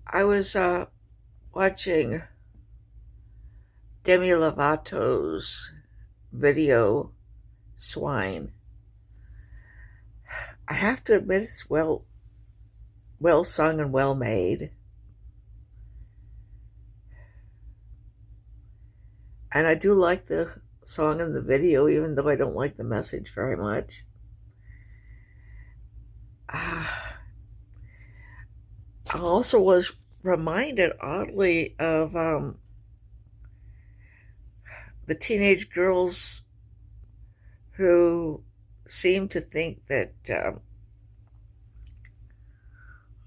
I was watching Demi Lovato's video, Swine. I have to admit it's well sung and well made. And I do like the song and the video, even though I don't like the message very much. I also was reminded, oddly, of the teenage girls who seem to think that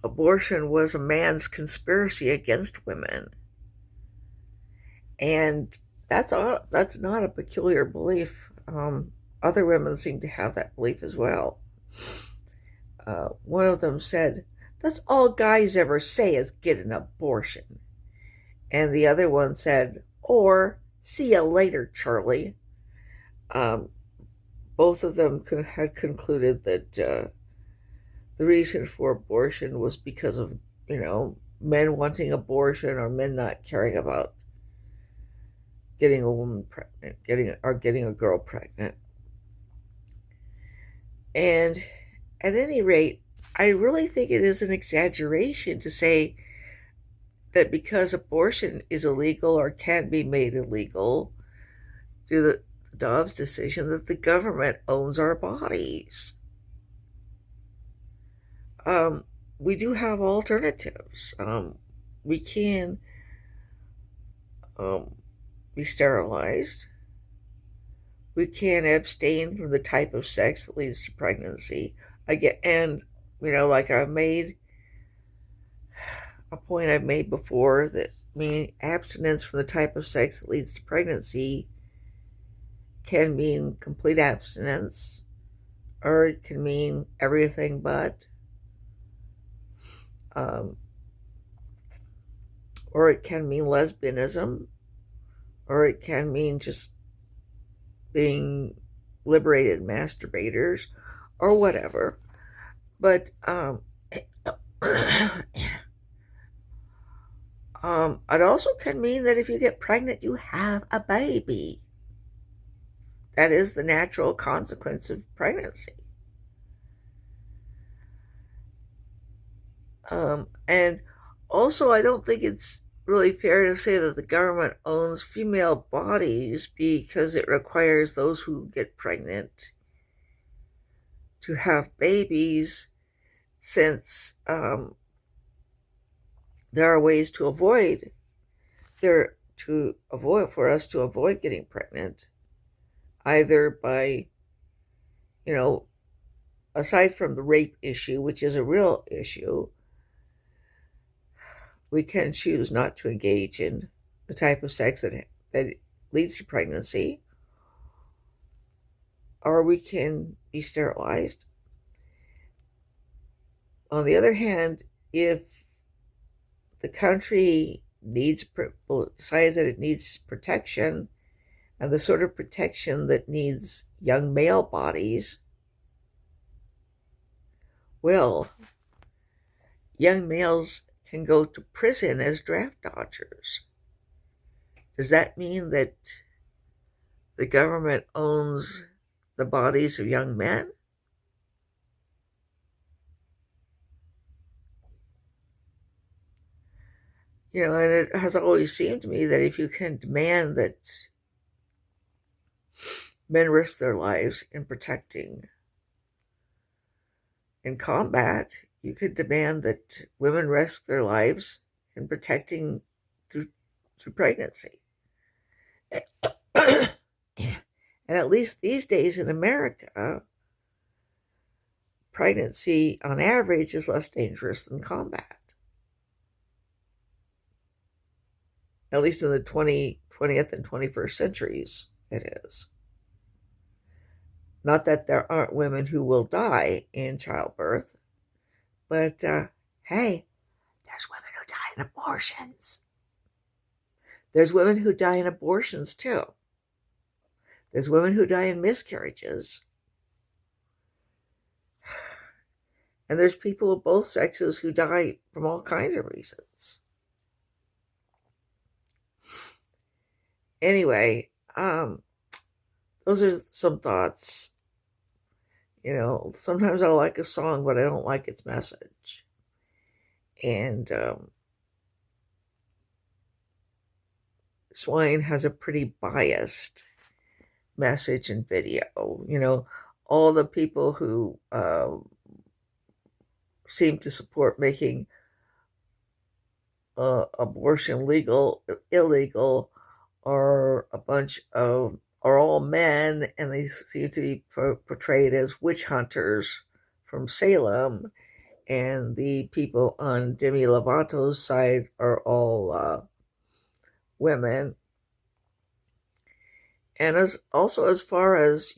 abortion was a man's conspiracy against women. And that's not a peculiar belief. Other women seem to have that belief as well. One of them said, "That's all guys ever say is get an abortion." And the other one said, "Or see you later, Charlie." Um, Both of them had concluded that the reason for abortion was because of, men wanting abortion or men not caring about getting a woman pregnant, getting a girl pregnant. And at any rate, I really think it is an exaggeration to say that because abortion is illegal or can be made illegal through the Dobbs decision, that the government owns our bodies. We do have alternatives. We can be sterilized. We can abstain from the type of sex that leads to pregnancy. And like I've made a point I've made before, that abstinence from the type of sex that leads to pregnancy can mean complete abstinence, or it can mean everything but, or it can mean lesbianism, or it can mean just being liberated masturbators, or whatever. But it also can mean that if you get pregnant, you have a baby. That is the natural consequence of pregnancy. And also, I don't think it's really fair to say that the government owns female bodies because it requires those who get pregnant to have babies, since there are ways to avoid for us to avoid getting pregnant, either by, aside from the rape issue, which is a real issue, we can choose not to engage in the type of sex that leads to pregnancy, or we can be sterilized. On the other hand, if the country decides that it needs protection, and the sort of protection that needs young male bodies, well, young males can go to prison as draft dodgers. Does that mean that the government owns the bodies of young men? And it has always seemed to me that if you can demand that men risk their lives in protecting in combat, you could demand that women risk their lives in protecting through pregnancy. And at least these days in America, pregnancy on average is less dangerous than combat. At least in the 20th and 21st centuries, it is. Not that there aren't women who will die in childbirth, but hey, there's women who die in abortions. There's women who die in abortions too. There's women who die in miscarriages. And there's people of both sexes who die from all kinds of reasons. Anyway, those are some thoughts. Sometimes I like a song, but I don't like its message. And Swine has a pretty biased message and video. All the people who seem to support making abortion illegal are all men, and they seem to be portrayed as witch hunters from Salem. And the people on Demi Lovato's side are all women. And as far as